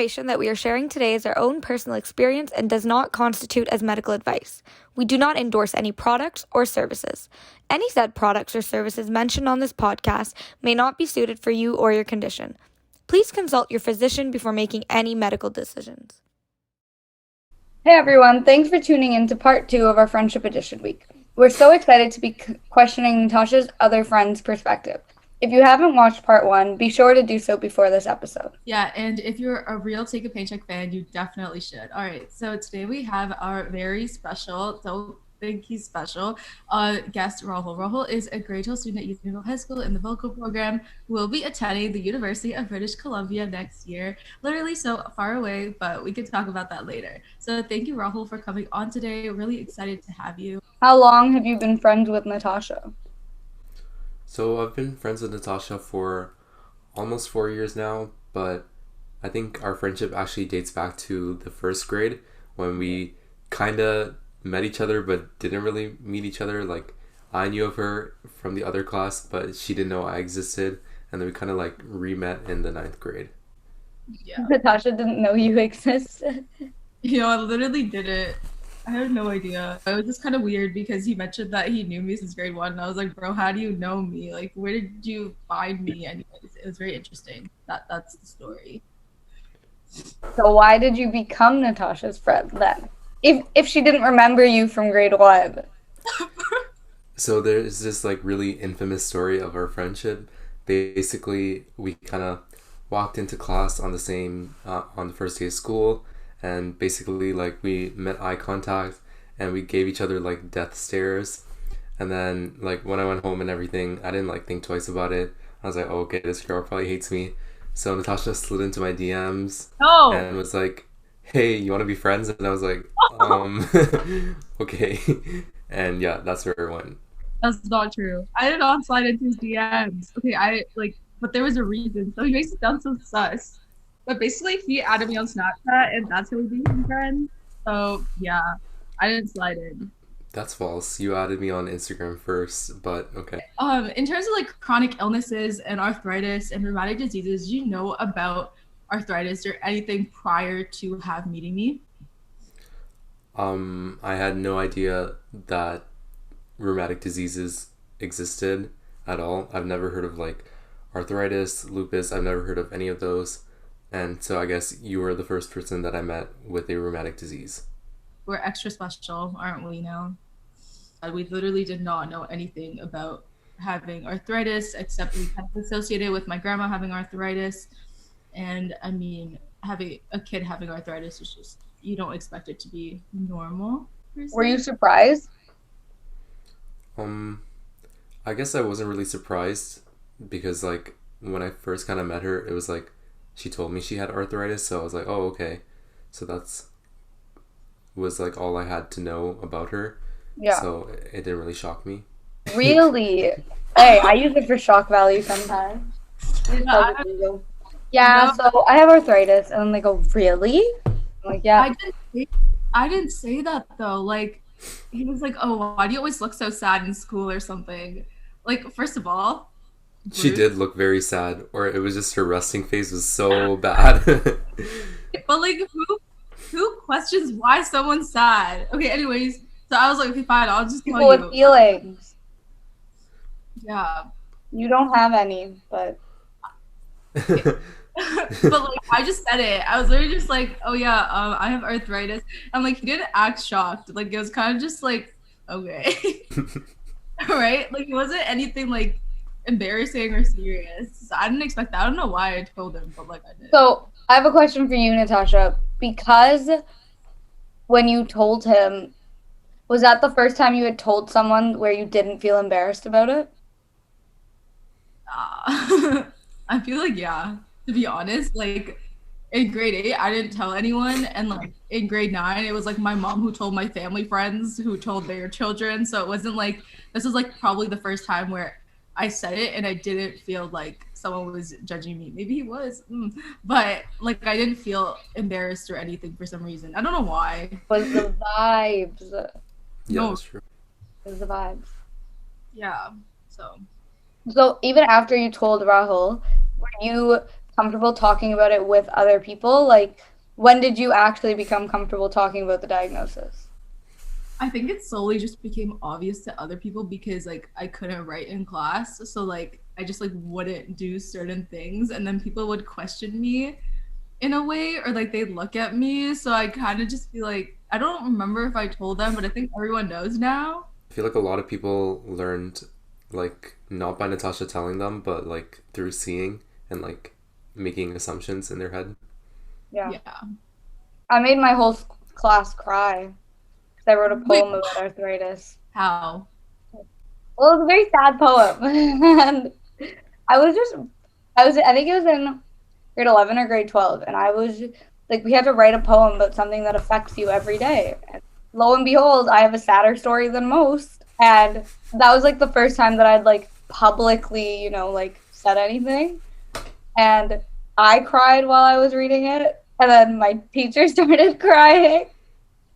information that we are sharing today is our own personal experience and does not constitute as medical advice. We do not endorse any products or services. Any said products or services mentioned on this podcast may not be suited for you or your condition. Please consult your physician before making any medical decisions. Hey everyone, thanks for tuning in to part 2 of our Friendship Edition week. We're so excited to be questioning Natasha's other friend's perspective. If you haven't watched part 1, be sure to do so before this episode. Yeah, and if you're a real Take a Paycheck fan, you definitely should. All right, so today we have our very special, don't think he's special, guest Rahul. Rahul is a grade 12 student at Unionville High School in the vocal program who will be attending the University of British Columbia next year. Literally so far away, but we can talk about that later. So thank you, Rahul, for coming on today. Really excited to have you. How long have you been friends with Natasha? So I've been friends with Natasha for almost 4 years now, but I think our friendship actually dates back to the first grade when we kind of met each other but didn't really meet each other. Like, I knew of her from the other class, but she didn't know I existed, and then we kind of like re-met in the 9th grade. Yeah. Natasha didn't know you existed. I literally didn't. I had no idea. It was just kind of weird because he mentioned that he knew me since grade 1, and I was like, bro, how do you know me? Like, where did you find me? Anyways, it was very interesting. That's the story. So why did you become Natasha's friend then? If she didn't remember you from grade 1. So there's this like really infamous story of our friendship. Basically, we kind of walked into class on the first day of school, and basically like we met eye contact and we gave each other like death stares. And then like when I went home and everything, I didn't like think twice about it. I was like, oh, okay, this girl probably hates me. So Natasha slid into my DMs and was like, hey, you want to be friends? And I was like, okay. And yeah, that's where it went. That's not true. I did not slide into his DMs. Okay, but there was a reason. So he makes it sound so sus. But basically, he added me on Snapchat, and that's how we became friends. So yeah, I didn't slide in. That's false. You added me on Instagram first, but okay. In terms of like chronic illnesses and arthritis and rheumatic diseases, do you know about arthritis or anything prior to meeting me? I had no idea that rheumatic diseases existed at all. I've never heard of like arthritis, lupus. I've never heard of any of those. And so I guess you were the first person that I met with a rheumatic disease. We're extra special, aren't we now? We literally did not know anything about having arthritis, except we kind of associated with my grandma having arthritis. And I mean, having a kid having arthritis is just, you don't expect it to be normal. Were you surprised? I guess I wasn't really surprised because like when I first kind of met her, it was like she told me she had arthritis, so I was like, oh, okay. So was like all I had to know about her. Yeah. So it didn't really shock me. Really? Hey, I use it for shock value sometimes. Yeah, so I have arthritis, and they go, really? I'm like, yeah. I didn't say that though. Like, he was like, oh, why do you always look so sad in school or something? Like, first of all, she did look very sad, or it was just her resting face was so bad. But like, who questions why someone's sad? Okay, anyways, so I was like, okay, fine, I'll just tell People with feelings. Yeah. You don't have any, but. But like, I just said it. I was literally just like, oh yeah, I have arthritis. I'm like, he didn't act shocked. Like, it was kind of just like, okay. Right? Like, it wasn't anything like embarrassing or serious. So I didn't expect that. I don't know why I told him, but like, I did. So I have a question for you, Natasha. Because when you told him, was that the first time you had told someone where you didn't feel embarrassed about it? I feel like, yeah, to be honest, like in grade 8, I didn't tell anyone. And like in grade 9, it was like my mom who told my family friends who told their children. So it wasn't like, this was like probably the first time where I said it and I didn't feel like someone was judging me. Maybe he was, but like I didn't feel embarrassed or anything for some reason. I don't know why. It was the vibes. Yeah, that's true. It was the vibes. Yeah, so even after you told Rahul, were you comfortable talking about it with other people? Like, when did you actually become comfortable talking about the diagnosis? I think it slowly just became obvious to other people because like I couldn't write in class. So like I just like wouldn't do certain things and then people would question me in a way or like they'd look at me. So I kind of just feel like I don't remember if I told them, but I think everyone knows now. I feel like a lot of people learned, like, not by Natasha telling them, but like through seeing and like making assumptions in their head. Yeah. Yeah. I made my whole class cry because I wrote a Wait. poem about arthritis. How? Well, it was a very sad poem. And I think it was in grade 11 or grade 12. And I was like, we had to write a poem about something that affects you every day. And lo and behold, I have a sadder story than most. And that was like the first time that I'd like publicly, like said anything. And I cried while I was reading it. And then my teacher started crying.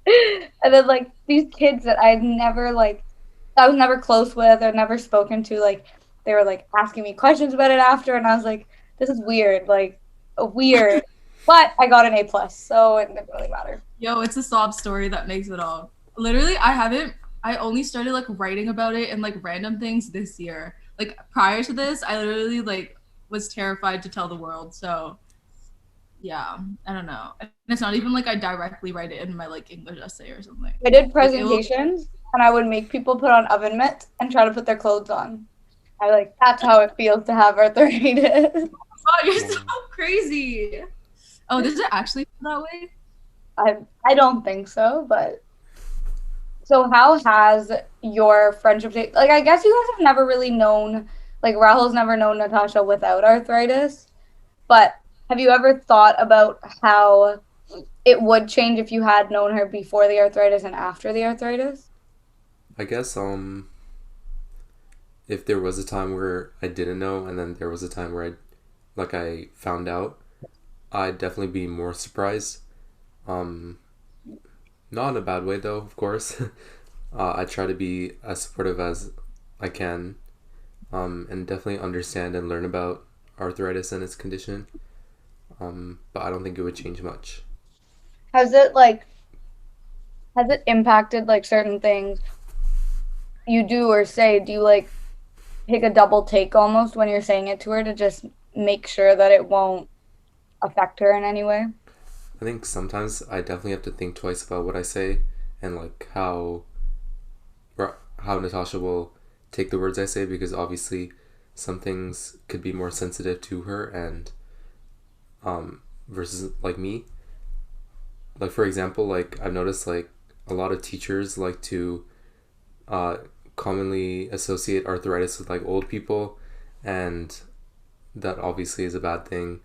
And then like these kids that I was never close with or never spoken to, like they were like asking me questions about it after, and I was like, this is weird, like weird. But I got an A+, so it didn't really matter. Yo, it's a sob story that makes it all. Literally, I only started like writing about it and like random things this year. Like prior to this, I literally like was terrified to tell the world. So yeah, I don't know. And it's not even like I directly write it in my like English essay or something. I did presentations, and I would make people put on oven mitts and try to put their clothes on. I was like, that's how it feels to have arthritis. Oh, you're so crazy. Oh, does it actually feel that way? I don't think so, but so how has your friendship like, I guess you guys have never really known, like Rahul's never known Natasha without arthritis, but have you ever thought about how it would change if you had known her before the arthritis and after the arthritis? I guess if there was a time where I didn't know and then there was a time where I found out, I'd definitely be more surprised. Not in a bad way though, of course. I try to be as supportive as I can, and definitely understand and learn about arthritis and its condition. But I don't think it would change much. Has it impacted like certain things you do or say? Do you like take a double take almost when you're saying it to her to just make sure that it won't affect her in any way? I think sometimes I definitely have to think twice about what I say and like how Natasha will take the words I say, because obviously some things could be more sensitive to her and versus like me. Like for example, like I've noticed like a lot of teachers like to commonly associate arthritis with like old people, and that obviously is a bad thing.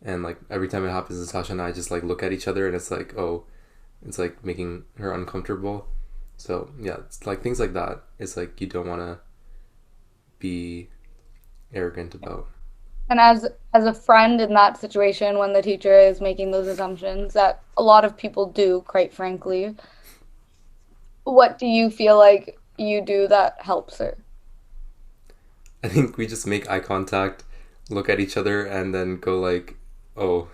And like every time it happens, Natasha and I just like look at each other and it's like, oh, it's like making her uncomfortable. So yeah, it's like things like that. It's like you don't want to be arrogant about. And as a friend in that situation, when the teacher is making those assumptions that a lot of people do, quite frankly, what do you feel like you do that helps her? I think we just make eye contact, look at each other, and then go like, oh,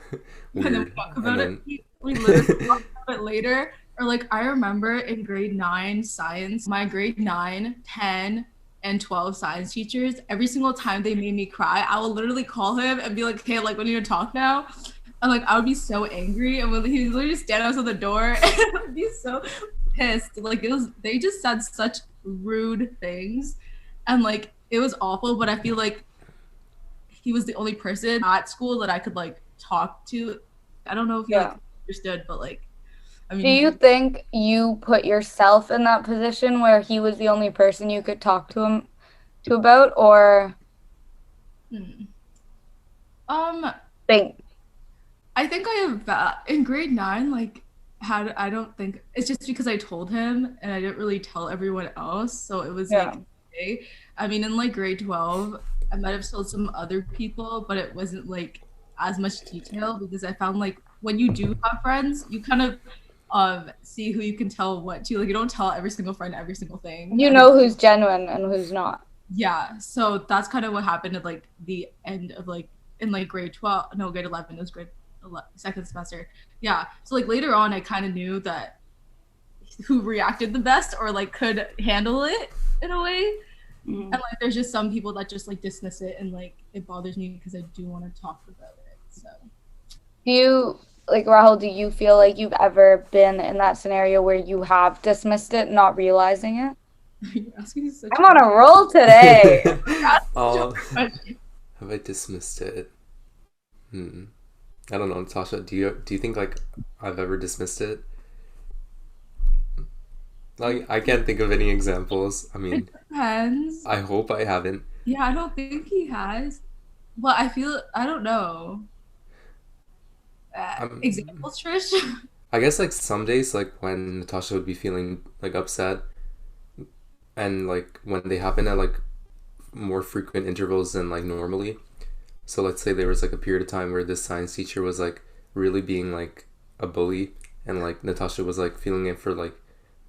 And then we weird. talk And about then it. We literally talk about it later. Or like I remember in grade 9 science, my grade 9, 10, and 12 science teachers, every single time they made me cry, I would literally call him and be like, hey, like we need to talk now. And like I would be so angry, and when he would literally stand outside the door and I would be so pissed. Like they just said such rude things, and like it was awful. But I feel like he was the only person at school that I could like talk to. I don't know if you like understood, but like I mean, Do you think you put yourself in that position where he was the only person you could talk to him to about, or think? I think I have in grade 9, like I don't think it's just because I told him and I didn't really tell everyone else, so it was like okay. I mean, in like grade 12, I might have told some other people, but it wasn't like as much detail because I found like when you do have friends, you kind of see who you can tell what to. Like you don't tell every single friend every single thing. You know who's genuine and who's not. Yeah, so that's kind of what happened at like the end of like in like grade 11. It was second semester. Yeah. So like later on, I kind of knew that who reacted the best or like could handle it in a way. Mhm. And like there's just some people that just like dismiss it, and like it bothers me because I do want to talk about it. So Do you, like, Rahul, do you feel like you've ever been in that scenario where you have dismissed it, not realizing it? you're asking me such I'm on a roll today. Oh, question. have I dismissed it? I don't know, Natasha. Do you think like I've ever dismissed it? Like I can't think of any examples. I mean, Depends. I hope I haven't. Yeah, I don't think he has. But I don't know. Um, Examples, Trish? I guess like some days, like when Natasha would be feeling like upset, and like when they happen at like more frequent intervals than like normally. So let's say there was like a period of time where this science teacher was like really being like a bully, and like Natasha was like feeling it for like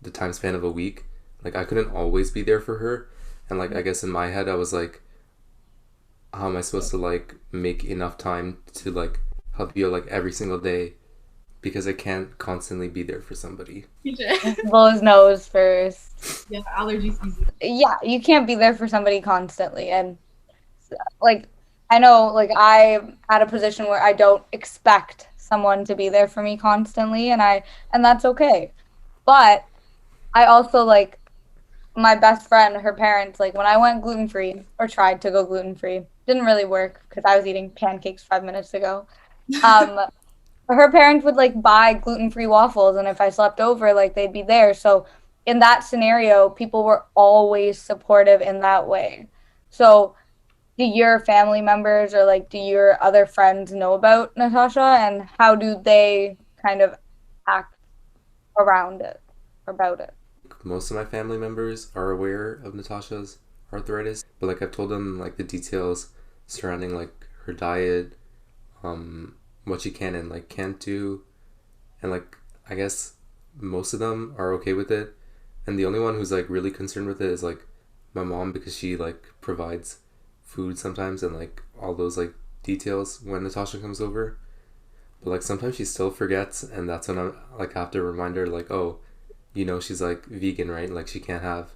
the time span of a week. Like I couldn't always be there for her, and like I guess in my head I was like, how am I supposed to like make enough time to like help you like every single day, because I can't constantly be there for somebody. Blow his nose first. Yeah, allergy season. Yeah, you can't be there for somebody constantly. And like, I know, like, I'm at a position where I don't expect someone to be there for me constantly, and that's okay. But I also, like, my best friend, her parents, like, when I went gluten-free or tried to go gluten-free, didn't really work because I was eating pancakes 5 minutes ago. Her parents would like buy gluten-free waffles, and if I slept over, like, they'd be there. So in that scenario, people were always supportive in that way. So do your family members or like do your other friends know about Natasha, and how do they kind of act around it, about it? Most of my family members are aware of Natasha's arthritis, but like I've told them like the details surrounding like her diet, what she can and like can't do, and like I guess most of them are okay with it, and the only one who's like really concerned with it is like my mom, because she like provides food sometimes and like all those like details when Natasha comes over. But like sometimes she still forgets, and that's when I'm like I have to remind her like, oh, you know, she's like vegan, right? Like she can't have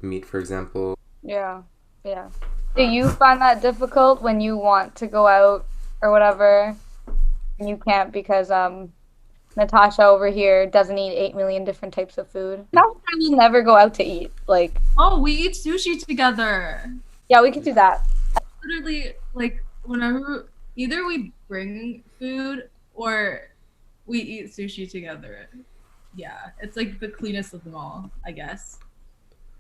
meat, for example. Yeah. Do you find that difficult when you want to go out or whatever and you can't because Natasha over here doesn't eat 8 million different types of food? Natasha will never go out to eat. Like, Oh, we eat sushi together. yeah, we could do that. Literally, like whenever either we bring food or we eat sushi together. Yeah, it's like the cleanest of them all, I guess.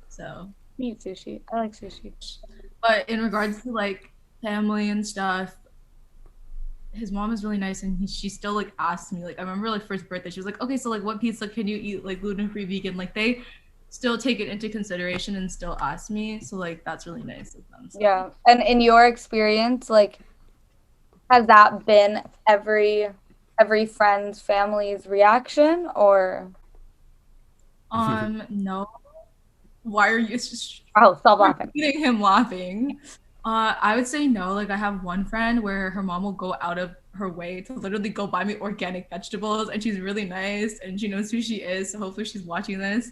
So, We eat sushi. I like sushi. but in regards to like family and stuff, his mom is really nice, and she still like asked me, like, I remember like first birthday, she was like, okay, so like what pizza can you eat, like gluten-free, vegan? Like they still take it into consideration and still ask me, so like that's really nice of them. So. Yeah. And in your experience, like, has that been every friend's family's reaction, or No. Why are you just stop laughing. repeating him laughing? I would say no. Like I have one friend where her mom will go out of her way to literally go buy me organic vegetables, and she's really nice and she knows who she is. So hopefully she's watching this.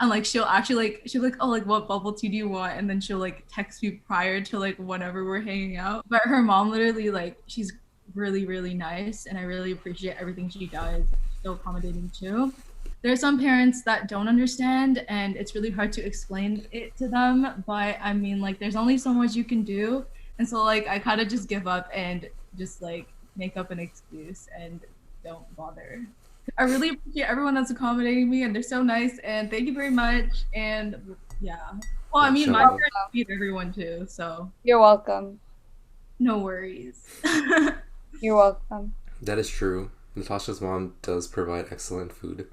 And like she'll actually she'll like, oh, like what bubble tea do you want? And then she'll like text me prior to like whenever we're hanging out. But her mom literally like she's really, really nice, and I really appreciate everything she does. She's so accommodating too. There are some parents that don't understand, and it's really hard to explain it to them, but I mean, like, there's only so much you can do, and so like I kind of just give up and just like make up an excuse and don't bother. I really appreciate everyone that's accommodating me, and they're so nice, and thank you very much. And yeah, well, I mean, my Sure. parents feed everyone too, so You're welcome. no worries. You're welcome. That is true. Natasha's mom does provide excellent food.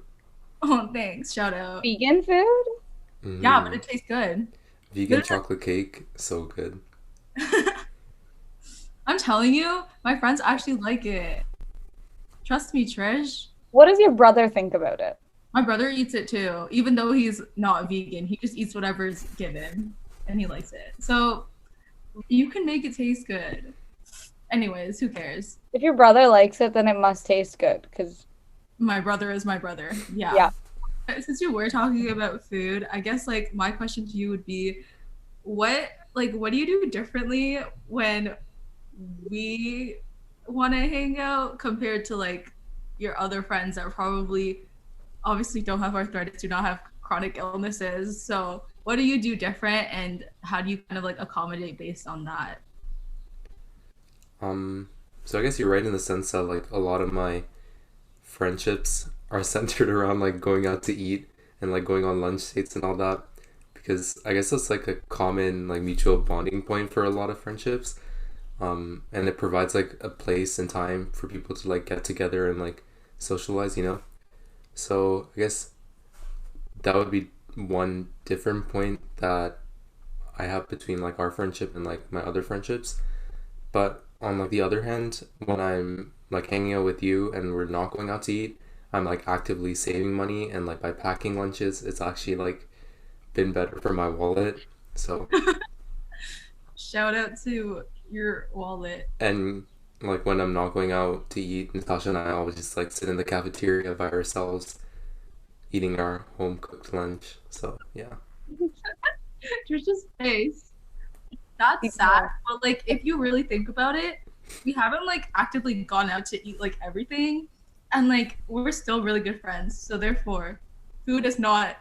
Oh, thanks. Shout out. Vegan food? Yeah, but it tastes good. Vegan chocolate cake, so good. I'm telling you, my friends actually like it. Trust me, Trish. What does your brother think about it? My brother eats it too, even though he's not vegan. He just eats whatever's given, and he likes it. So you can make it taste good. Anyways, who cares? If your brother likes it, then it must taste good. Because My brother is my brother. Yeah. yeah, Since you were talking about food, I guess like my question to you would be, what do you do differently when we want to hang out compared to like your other friends that probably obviously don't have arthritis, do not have chronic illnesses. So what do you do different, and how do you kind of like accommodate based on that? So I guess you're right in the sense that like a lot of my friendships are centered around like going out to eat and like going on lunch dates and all that, because I guess that's like a common like mutual bonding point for a lot of friendships. And it provides like a place and time for people to like get together and like socialize, you know. So I guess that would be one different point that I have between like our friendship and like my other friendships. But on like the other hand, when I'm like hanging out with you and we're not going out to eat, I'm like actively saving money, and like by packing lunches, it's actually like been better for my wallet. So, Shout out to your wallet. and like when I'm not going out to eat, Natasha and I always just like sit in the cafeteria by ourselves eating our home cooked lunch. So, yeah. Trisha's face. That's sad. But like if you really think about it, we haven't like actively gone out to eat like everything. And like we're still really good friends. So therefore, food is not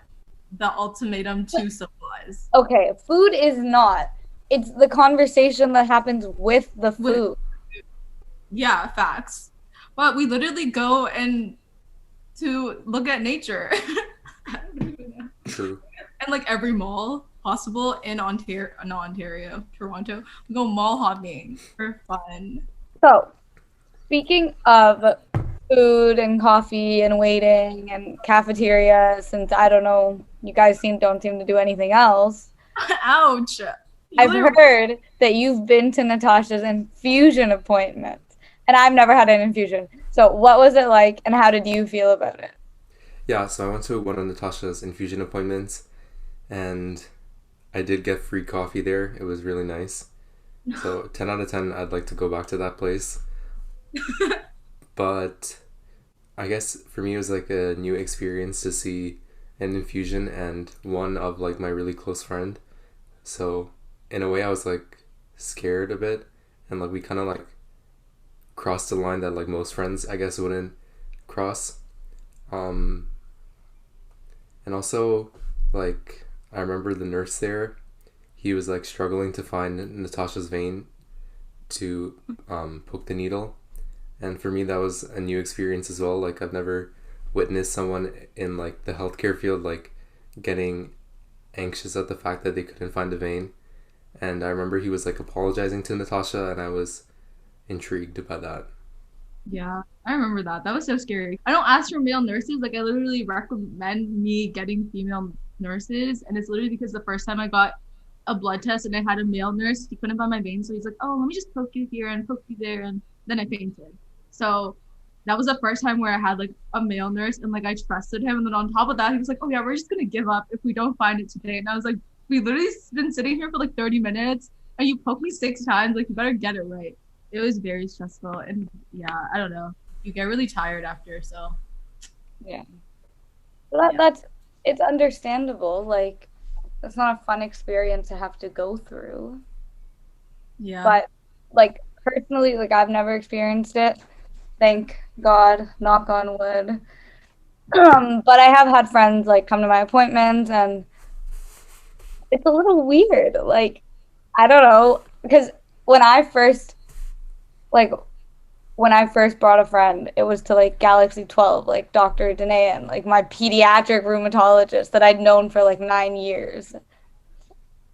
the ultimatum to socialize. okay. Food is not. It's the conversation that happens with the With- food. Yeah, facts. But we literally go and to look at nature. I don't even know. True. And like every mall possible in Ontario, not Ontario, Toronto. We go mall hopping for fun. So, speaking of food and coffee and waiting and cafeteria, since I don't know, you guys don't seem to do anything else. Ouch. I've Literally- heard that you've been to Natasha's infusion appointment, and I've never had an infusion. So, what was it like, and how did you feel about it? Yeah, so I went to one of Natasha's infusion appointments, and I did get free coffee there. It was really nice. So 10 out of 10, I'd like to go back to that place. But I guess for me, it was like a new experience to see an infusion and one of like my really close friend. So in a way, I was like scared a bit, and like we kind of like crossed the line that like most friends, I guess, wouldn't cross. Um, and also, like, I remember the nurse there, he was like struggling to find Natasha's vein to poke the needle. And for me, that was a new experience as well. Like, I've never witnessed someone in like the healthcare field like getting anxious at the fact that they couldn't find a vein. And I remember he was like apologizing to Natasha, and I was intrigued by that. Yeah, I remember that. That was so scary. I don't ask for male nurses. Like, I literally recommend me getting female nurses. And it's literally because the first time I got a blood test and I had a male nurse, he couldn't find my veins. So he's like, oh, let me just poke you here and poke you there. And then I fainted. So that was the first time where I had like a male nurse, and like I trusted him. And then on top of that, he was like, oh, yeah, we're just going to give up if we don't find it today. And I was like, we literally been sitting here for like 30 minutes and you poked me 6 times. Like, you better get it right. It was very stressful, and yeah, I don't know. You get really tired after, so Yeah. That's it's understandable. Like, it's not a fun experience to have to go through. yeah. But like personally, like I've never experienced it. Thank God, knock on wood. But I have had friends like come to my appointments, and it's a little weird. Like, I don't know, because when I first brought a friend, it was to like Galaxy 12, like Dr. Danayan, like my pediatric rheumatologist that I'd known for like 9 years.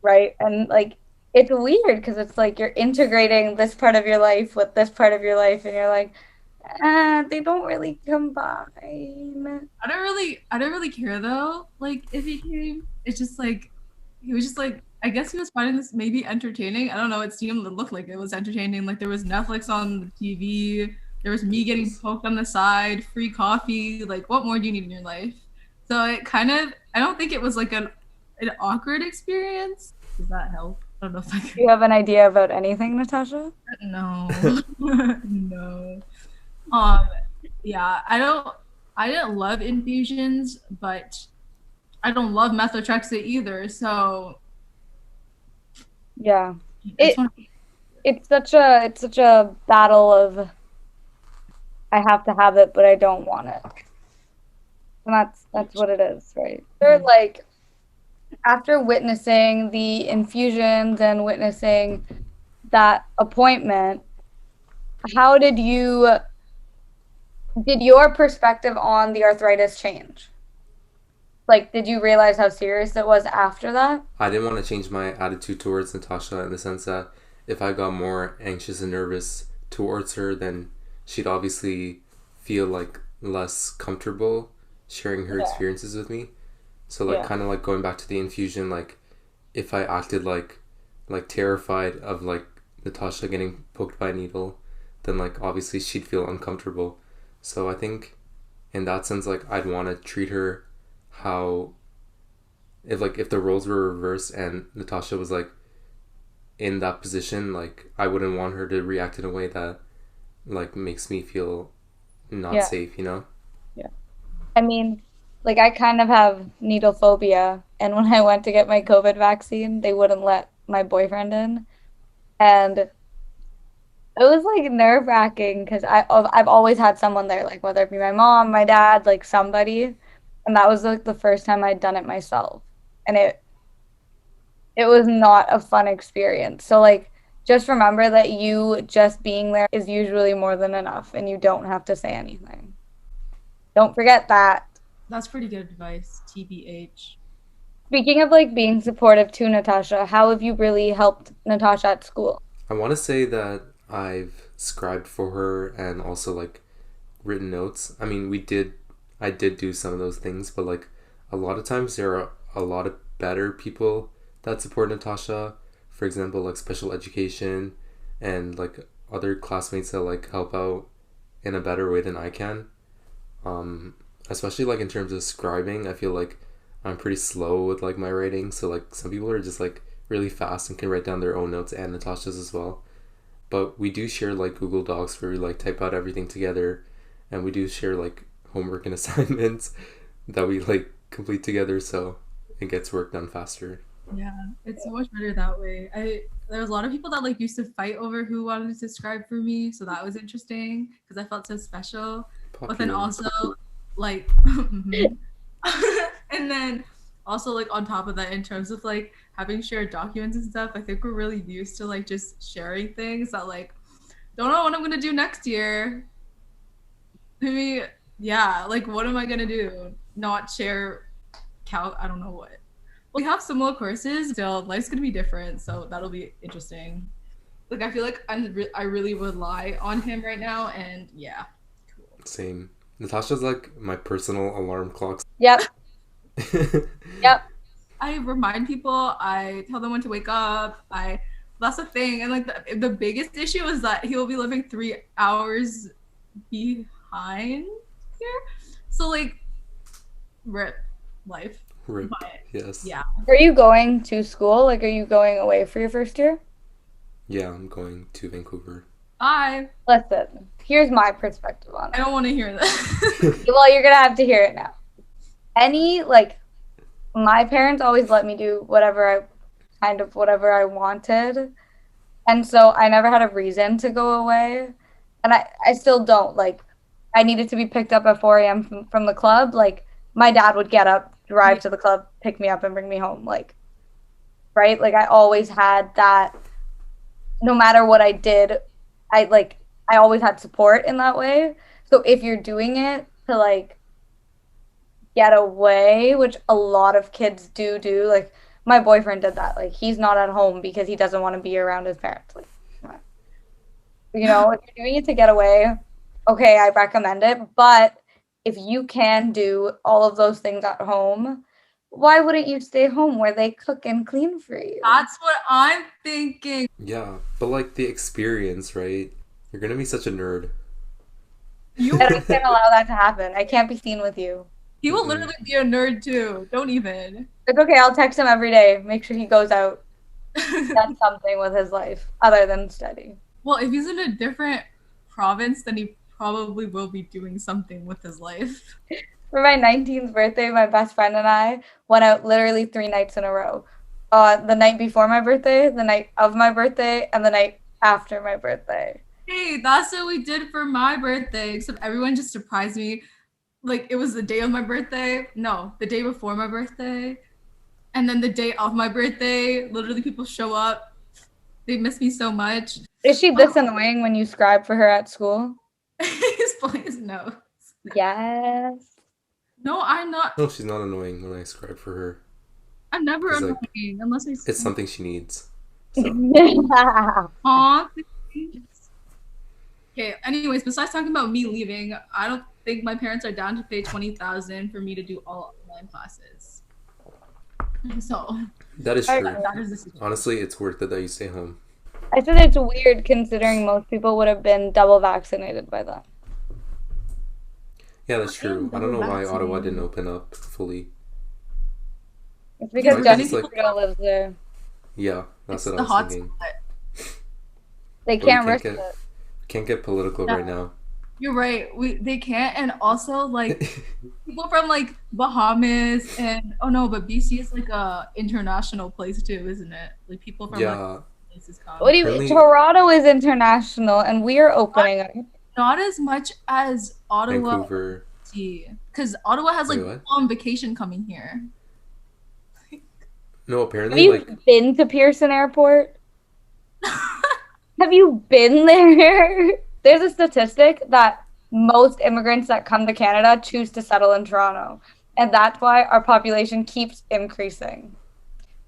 Right? And like it's weird because it's like you're integrating this part of your life with this part of your life, and you're like, they don't really combine. I don't really care though. Like, if he came, it's just like he was just like, I guess he was finding this maybe entertaining. I don't know. It looked like it was entertaining. Like, there was Netflix on the TV. There was me getting poked on the side, free coffee. Like, what more do you need in your life? So it kind of, I don't think it was like an awkward experience. Does that help? I don't know if I Do can. you have an idea about anything, Natasha? No. No. Um, yeah, I didn't love infusions, but I don't love methotrexate either. So Yeah. it's It one. it's such a battle of I have to have it, but I don't want it. And that's what it is, right? They're like after witnessing the infusions and witnessing that appointment, how did your perspective on the arthritis change? Like, did you realize how serious it was after that? I didn't want to change my attitude towards Natasha in the sense that if I got more anxious and nervous towards her, then she'd obviously feel like less comfortable sharing her Yeah. experiences with me. So like Yeah. kind of like going back to the infusion, like if I acted like terrified of like Natasha getting poked by a needle, then like obviously she'd feel uncomfortable. So I think in that sense, like I'd want to treat her how if the roles were reversed and Natasha was like in that position, like I wouldn't want her to react in a way that like makes me feel not Yeah. safe, you know? Yeah. I mean, like I kind of have needle phobia, and when I went to get my COVID vaccine, they wouldn't let my boyfriend in, and it was like nerve-wracking because I've always had someone there, like whether it be my mom, my dad, like somebody, and that was like the first time I'd done it myself, and it was not a fun experience. So like just remember that you just being there is usually more than enough, and you don't have to say anything. Don't forget that. That's pretty good advice, TBH. Speaking of like being supportive to Natasha, how have you really helped Natasha at school? I want to say that I've scribed for her and also like written notes. I mean, I did do some of those things, but like a lot of times there are a lot of better people that support Natasha. For example, like special education and like other classmates that like help out in a better way than I can. Um, Especially like in terms of scribing, I feel like I'm pretty slow with like my writing. So like some people are just like really fast and can write down their own notes and Natasha's as well. But we do share like Google Docs where we like type out everything together, and we do share like homework and assignments that we like complete together, so it gets work done faster. Yeah, it's so much better that way. There was a lot of people that like used to fight over who wanted to subscribe for me, so that was interesting because I felt so special. But then Popular. also like and then also like on top of that in terms of like having shared documents and stuff, I think we're really used to like just sharing things that like don't know what I'm gonna do next year. Maybe yeah, like what am I gonna do? Not share calc I don't know what. We have similar courses, still life's gonna be different, so that'll be interesting. Like I feel like I really rely on him right now, and yeah, cool. Same. Natasha's like my personal alarm clock. Yep, yep. I remind people, I tell them when to wake up. I That's the thing, and like the biggest issue is that he will be living 3 hours behind here, so like rip life. Rip. But Yes. yeah, Are you going to school? Like, are you going away for your first year? Yeah, I'm going to Vancouver. I Listen, here's my perspective on I it. don't want to hear that. Well, you're gonna have to hear it now. Like, my parents always let me do whatever I wanted. And so I never had a reason to go away. And I still don't. Like, I needed to be picked up at 4 a.m. From the club. Like, my dad would get up, drive to the club, pick me up, and bring me home. Like, right? Like, I always had that. No matter what I did, I always had support in that way. So if you're doing it to, like, get away, which a lot of kids do, like, my boyfriend did that. Like, he's not at home because he doesn't want to be around his parents. Like, if you're doing it to get away, okay, I recommend it. But if you can do all of those things at home, why wouldn't you stay home where they cook and clean for you? That's what I'm thinking. Yeah, but like the experience, right? You're gonna be such a nerd. You And I can't allow that to happen. I can't be seen with you. He will literally be a nerd too. Don't even. It's okay. I'll text him every day. Make sure he goes out. done something with his life other than study. Well, if he's in a different province, then he probably will be doing something with his life. For my 19th birthday, my best friend and I went out literally 3 nights in a row. The night before my birthday, the night of my birthday, and the night after my birthday. Hey, that's what we did for my birthday, except everyone just surprised me. Like, it was the day of my birthday. No, the day before my birthday. And then the day of my birthday, literally people show up. They miss me so much. Is she this annoying when you scribe for her at school? His point is no. Yes. No, I'm not. No, she's not annoying when I scribe for her. I'm never It's like- annoying unless I. It's something she needs. So Aw. Okay. Anyways, besides talking about me leaving, I don't think my parents are down to pay 20,000 for me to do all online classes. So that is Alright. true. that is the situation. Honestly, it's worth it that you stay home. I said it's weird considering most people would have been double vaccinated by then. Yeah, that's I am true. I don't know why vaccinated. Ottawa didn't open up fully. It's because Maybe Justin it's like- Trudeau lives there. Yeah, that's It's what the I hot was thinking. spot. They But we can't can't risk get- it. Can't get political Yeah. right now. You're right. They can't, and also like people from like Bahamas and oh no, but BC is like a international place too, isn't it? Like people from like Yeah, places come. What do you? Apparently- Toronto is international, and we are opening up. Not as much as Ottawa, Vancouver. because Ottawa has like Wait, what? on vacation coming here. No, Have apparently, you like, been to Pearson Airport? Have you been there? There's a statistic that most immigrants that come to Canada choose to settle in Toronto. And that's why our population keeps increasing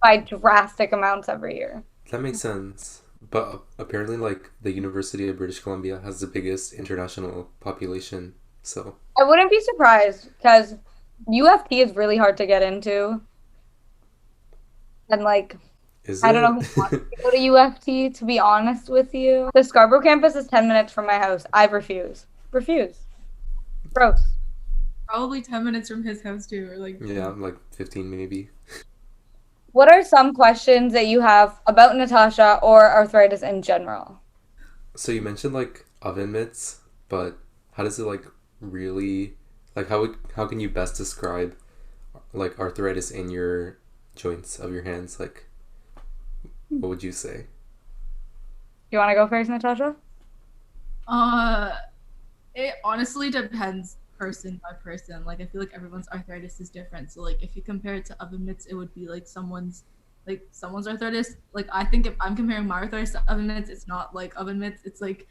by drastic amounts every year. that makes sense. But apparently, like, the University of British Columbia has the biggest international population. So, I wouldn't be surprised because UFT is really hard to get into. And like, is I it? don't know who wants to go to UFT, to be honest with you. The Scarborough campus is 10 minutes from my house. I refuse. Refuse. Gross. Probably 10 minutes from his house too, or like Yeah, like 15 maybe. What are some questions that you have about Natasha or arthritis in general? So you mentioned like oven mitts, but how does it like really like how can you best describe like arthritis in your joints of your hands? Like, what would you say? You want to go first, Natasha? It honestly depends person by person. Like I feel like everyone's arthritis is different. So like if you compare it to oven mitts, it would be like someone's arthritis. Like I think if I'm comparing my arthritis to oven mitts, it's not like oven mitts. It's like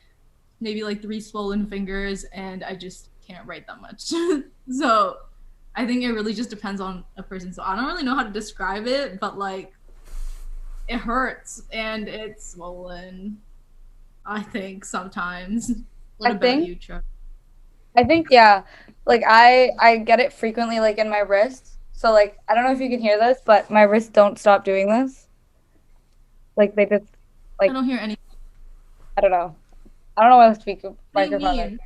maybe like 3 swollen fingers and I just can't write that much. So I think it really just depends on a person. So I don't really know how to describe it, but like it hurts and it's swollen. I think sometimes. What I about think- you, Chuck? I think, yeah. Like, I get it frequently, like, in my wrists. So, like, I don't know if you can hear this, but my wrists don't stop doing this. Like, they just, I don't hear any. I don't know. I don't know what the speaker What do you microphone is. mean?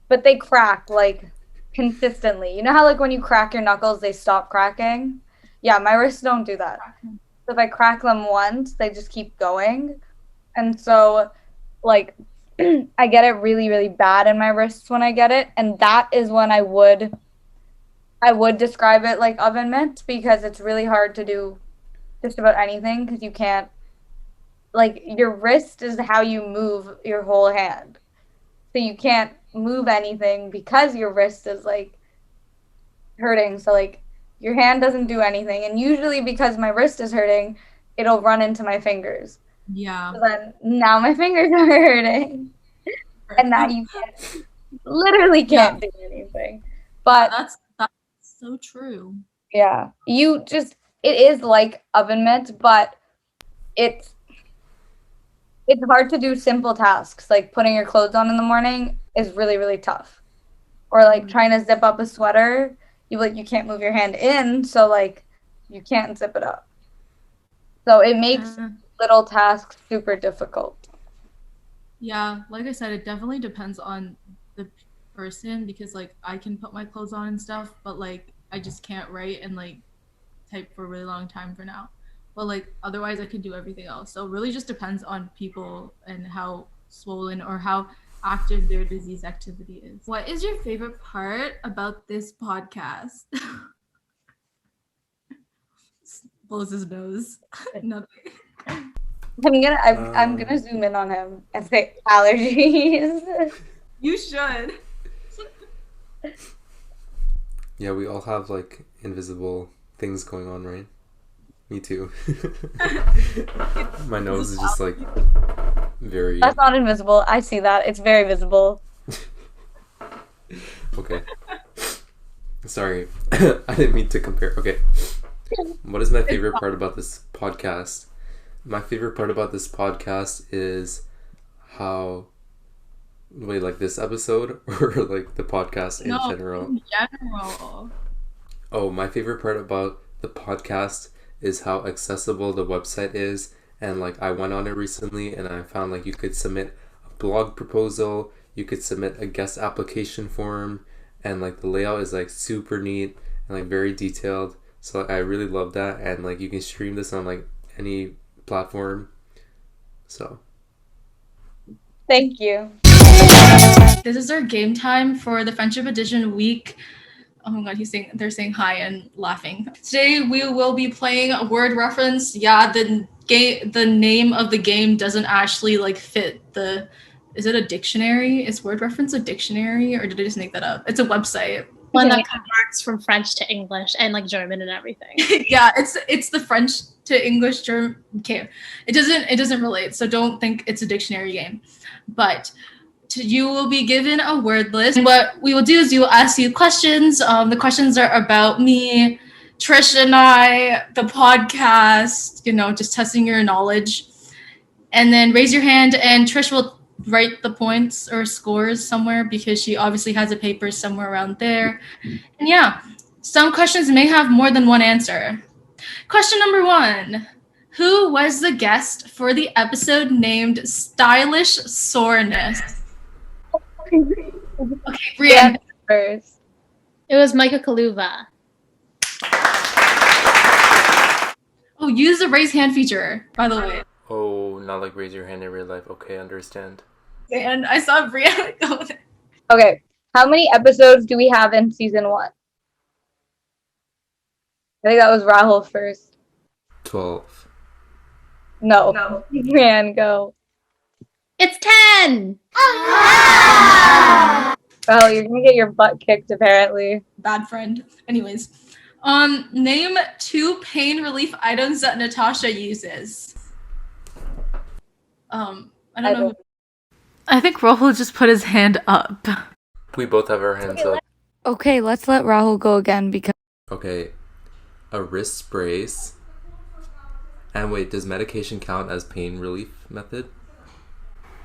But they crack, like, consistently. You know how, like, when you crack your knuckles, they stop cracking? Yeah, my wrists don't do that. So if I crack them once, they just keep going. And so, like, I get it really, really bad in my wrists when I get it. And that is when I would describe it like oven mitt because it's really hard to do just about anything because you can't, like, your wrist is how you move your whole hand. So you can't move anything because your wrist is, like, hurting. So, like, your hand doesn't do anything. And usually because my wrist is hurting, it'll run into my fingers. Yeah. So then now my fingers are hurting. And now you literally can't do anything. But that's so true. yeah, it is like oven mitt, but it's hard to do simple tasks. Like putting your clothes on in the morning is really, really tough. Or like trying to zip up a sweater, you can't move your hand in, so like you can't zip it up. So it makes little tasks super difficult. Yeah, like I said, it definitely depends on the person because like I can put my clothes on and stuff, but like I just can't write and like type for a really long time for now. but like otherwise I can do everything else. So it really just depends on people and how swollen or how active their disease activity is. What is your favorite part about this podcast? Blows his nose. Nothing. I'm gonna zoom in on him and say allergies. You should. Yeah, we all have like invisible things going on, right? Me too. My nose is just like very That's not invisible. I see that. It's very visible. okay. Sorry. I didn't mean to compare. Okay. What is my favorite part about this podcast? My favorite part about this podcast is how like this episode or like the podcast in general? In general. Oh, my favorite part about the podcast is how accessible the website is. And like I went on it recently and I found like you could submit a blog proposal, you could submit a guest application form, and like the layout is like super neat and like very detailed. So like, I really love that, and like you can stream this on like any platform. So Thank you. This is our game time for the Friendship Edition week. Oh my god, they're saying hi and laughing. Today we will be playing a word reference. Yeah, the name of the game doesn't actually like fit the. Is it a dictionary? Is word reference a dictionary, or did I just make that up? It's a website. One that converts from French to English and like German and everything. Yeah, it's the French to English German. Okay, it doesn't relate, so don't think it's a dictionary game. But you will be given a word list. And what we will do is we will ask you questions. The questions are about me, Trish and I, the podcast, just testing your knowledge. And then raise your hand and Trish will write the points or scores somewhere because she obviously has a paper somewhere around there. And yeah, some questions may have more than one answer. Question number 1. Who was the guest for the episode named Stylish Soreness? Okay, Brienne. First. It was Micah Kaluva. Oh, use the raise hand feature, by the way. oh, not like raise your hand in real life. Okay, understand. And I saw Brienne go there. Okay. How many episodes do we have in season 1? I think that was Rahul first. 12. No. Brianne, go. It's 10! Rahul, you're gonna get your butt kicked apparently. Bad friend. Anyways, name 2 pain relief items that Natasha uses. I don't know. I think Rahul just put his hand up. We both have our hands up. Okay, let's let Rahul go again because Okay. A wrist brace. And wait, does medication count as pain relief method?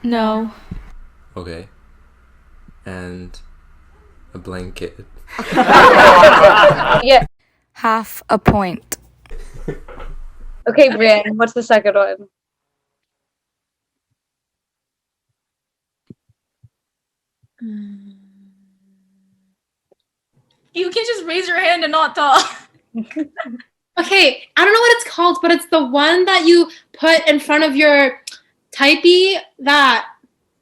No. Okay. And a blanket. Yeah. half a point. Okay, Brianne, what's the second one? You can't just raise your hand and not talk. Okay, I don't know what it's called, but it's the one that you put in front of your typey that...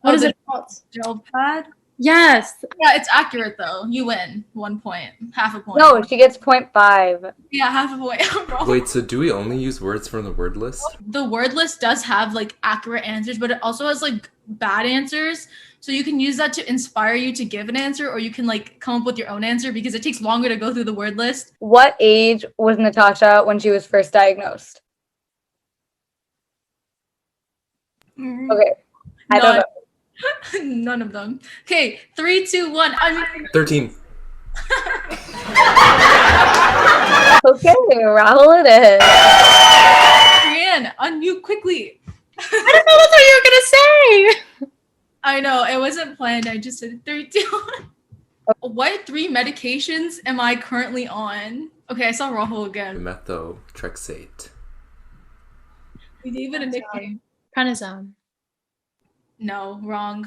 What is it called? Gel pad? Yes. Yeah, it's accurate though. You win 1 point. Half a point. No, she gets 0.5. Yeah, half a point. Wait, so do we only use words from the word list? The word list does have like accurate answers, but it also has like bad answers. So you can use that to inspire you to give an answer, or you can like come up with your own answer because it takes longer to go through the word list. What age was Natasha when she was first diagnosed? Okay. I don't know. None of them. Okay, 3, 2, 1. 13. Okay, Rahul it is. Brianne, unmute quickly. I don't know what you were going to say. I know, it wasn't planned. I just said 3, 2, 1. What 3 medications am I currently on? Okay, I saw Rahul again. Methotrexate. We gave it a nickname. Prednisone. No, wrong.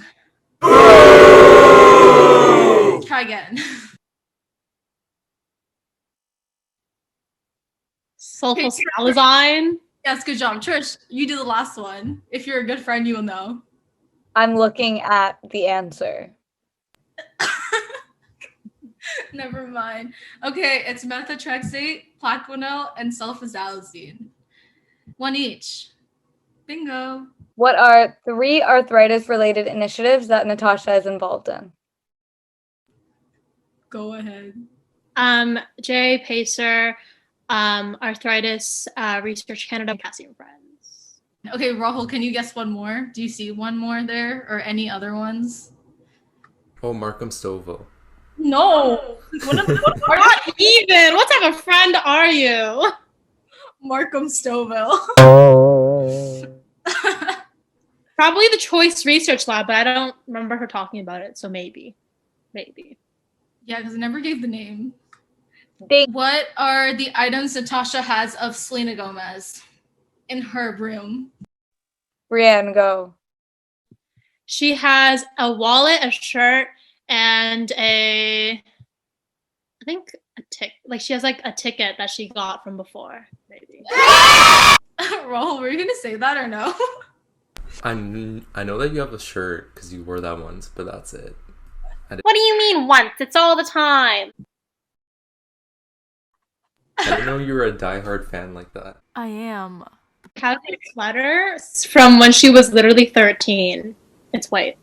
Try again. Sulfasalazine. Yes, good job. Trish, you do the last one. If you're a good friend, you will know. I'm looking at the answer. Never mind. Okay, it's methotrexate, Plaquenil, and sulfasalazine. One each. Bingo. What are 3 arthritis-related initiatives that Natasha is involved in? Go ahead. Jay Pacer, Arthritis Research Canada, Cassie and Friends. Okay, Rahul, can you guess one more? Do you see one more there or any other ones? Oh, Markham Stovall. No. What Not even. What type of friend are you? Markham Stovall. Probably the Choice Research Lab, but I don't remember her talking about it, so maybe. Yeah, because I never gave the name. Ding. What are the items Natasha has of Selena Gomez in her room? Brienne, go. She has a wallet, a shirt, and I think a like she has like a ticket that she got from before, maybe. Rahul, were you gonna say that or no? I know that you have a shirt because you wore that once, but that's it. What do you mean once? It's all the time. I didn't know you were a diehard fan like that. I am. Has a sweater from when she was literally 13. It's white.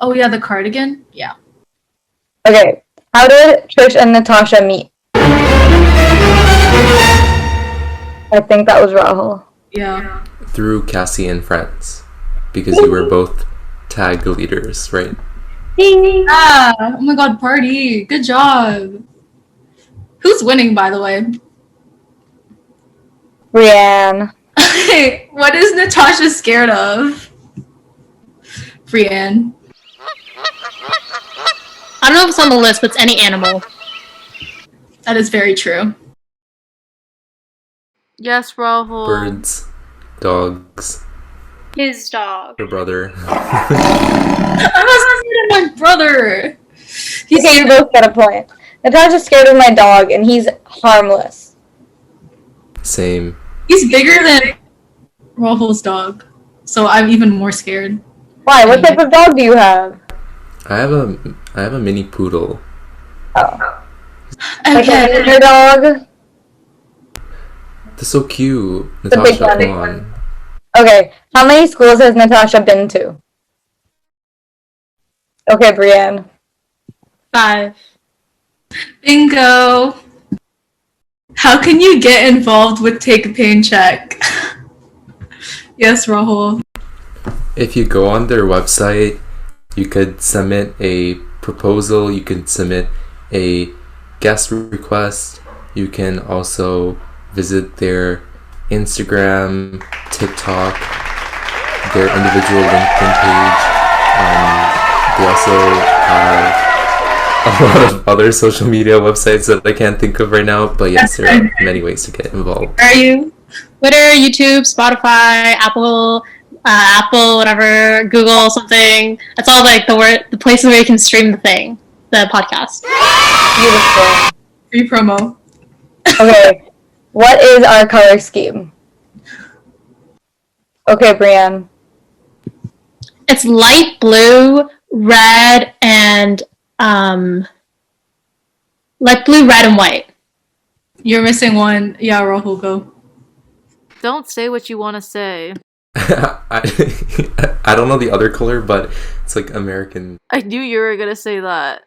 Oh yeah, the cardigan? Yeah. Okay. How did Trish and Natasha meet? I think that was Rahul. Yeah. Through Cassie and Friends, because you were both tag leaders, right? Ding. Ah, oh my god, party. Good job. Who's winning, by the way? Brienne. What is Natasha scared of? Brienne. I don't know if it's on the list, but it's any animal. That is very true. Yes, Rahul. Birds, dogs, His dog. her brother. I'm not scared of my brother. He's Okay, you both get a point. Natasha's scared of my dog, and he's harmless. Same. He's bigger than Rahul's dog, so I'm even more scared. Why? What type of dog do you have? I have a mini poodle. Oh. Like a Okay. winter dog? They're so cute. The big Natasha, one. come on. Okay, how many schools has Natasha been to? Okay, Brienne. 5. Bingo. How can you get involved with Take a Pain Check? Yes, Rahul. If you go on their website, you could submit a proposal, you can submit a guest request, you can also visit their Instagram, TikTok, their individual LinkedIn page. They also have a lot of other social media websites that I can't think of right now, but yes, there are many ways to get involved. Where are you? Twitter, YouTube, Spotify, Apple, whatever, Google, something. That's all like the places where you can stream the podcast. Beautiful. Free promo. Okay, what is our color scheme? Okay, Brienne. It's light blue, red, and light blue, red, and white. You're missing one. Yeah, Rahul, go. Don't say what you want to say. I don't know the other color, but it's like American. I knew you were gonna say that.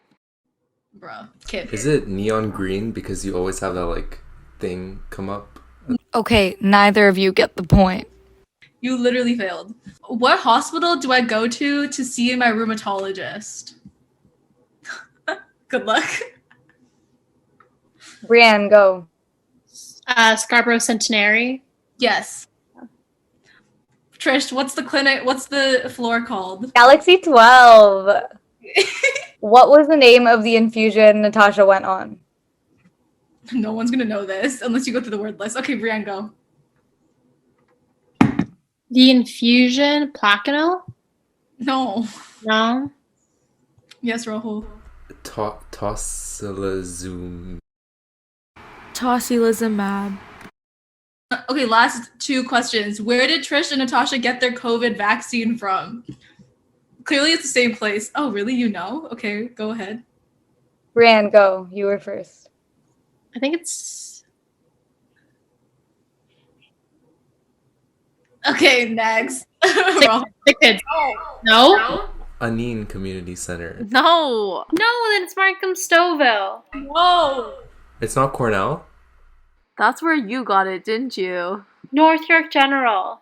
Bruh. Kid. Is it neon green because you always have that like thing come up? Okay, neither of you get the point. You literally failed. What hospital do I go to see my rheumatologist? Good luck. Brienne, go. Scarborough Centenary. Yes. Trish, what's the clinic? What's the floor called? Galaxy 12. What was the name of the infusion Natasha went on? No one's gonna know this unless you go through the word list. Okay, Brienne, go. The infusion, Plaquenil? No. No. Yes, Rahul. Tocilizumab. Tocilizumab. Okay, last two questions. Where did Trish and Natasha get their COVID vaccine from? Clearly, it's the same place. Oh, really? You know? Okay, go ahead. Brianne, go. You were first. I think it's Okay, next. the kids. No? Anine Community Center. No. No, then it's Markham Stouffville. Whoa. It's not Cornell? That's where you got it, didn't you? North York General.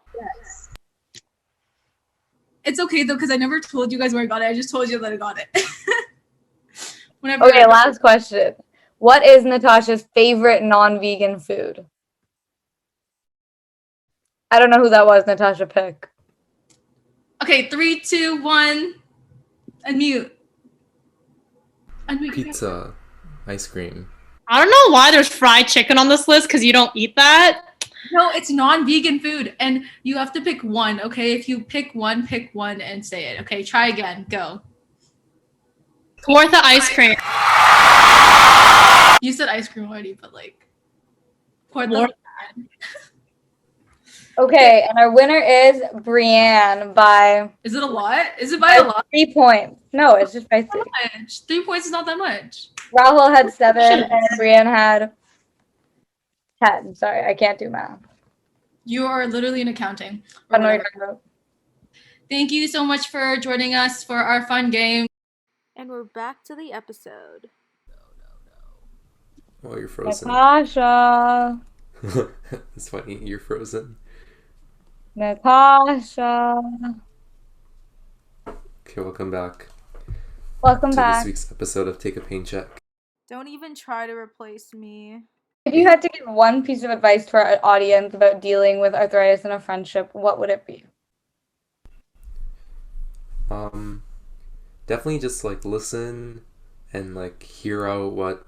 It's okay though, because I never told you guys where I got it. I just told you that I got it. Whenever Okay, I- last question. What is Natasha's favorite non-vegan food? I don't know who that was, Natasha. Pick. Okay, 3, 2, 1. Unmute. Unmute. Pizza. Ice cream. I don't know why there's fried chicken on this list because you don't eat that. No, it's non-vegan food, and you have to pick one. Okay, if you pick one and say it. Okay, try again. Go. Kawartha ice cream. You said ice cream already, but like. Pour More- Okay, and our winner is Brianne by Is it a lot? Is it by a lot? 3 points. No, it's just by 3. Much. 3 points is not that much. Rahul had 7 and Brianne had 10. Sorry, I can't do math. You are literally in accounting. I don't know what you're talking about. Thank you so much for joining us for our fun game. And we're back to the episode. Oh, you're frozen. Natasha. It's funny. You're frozen. Natasha. Okay, welcome back Welcome to back. this week's episode of Take a Pain Check. Don't even try to replace me. If you had to give one piece of advice to our audience about dealing with arthritis in a friendship, what would it be? Definitely just like listen and like hear out what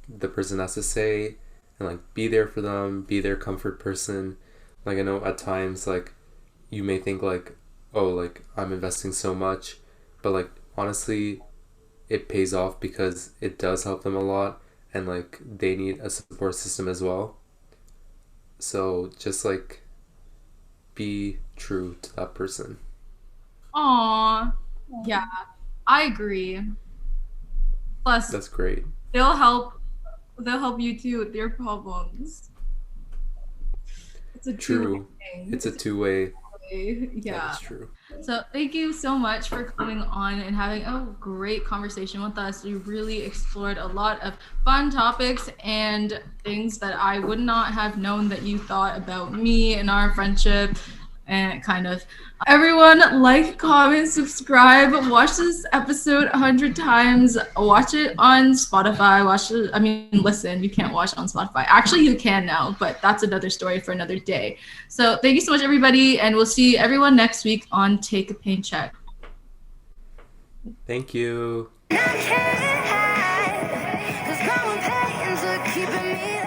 the person has to say and like be there for them, be their comfort person. Like I know at times like you may think like, oh, like I'm investing so much, but like honestly it pays off because it does help them a lot and like they need a support system as well. So just like be true to that person. Aw. Yeah, I agree. Plus, That's great. they'll help you too with your problems. It's a True. thing. It's a two-way. Yeah. That's true. So thank you so much for coming on and having a great conversation with us. We really explored a lot of fun topics and things that I would not have known that you thought about me and our friendship. And kind of everyone like, comment, subscribe, watch this episode 100 times, watch it on Spotify, listen, you can't watch on Spotify. Actually, you can now, but that's another story for another day. So thank you so much, everybody, and we'll see everyone next week on Take a Pain Check. Thank you. I can't hide, 'cause growing pains are keeping me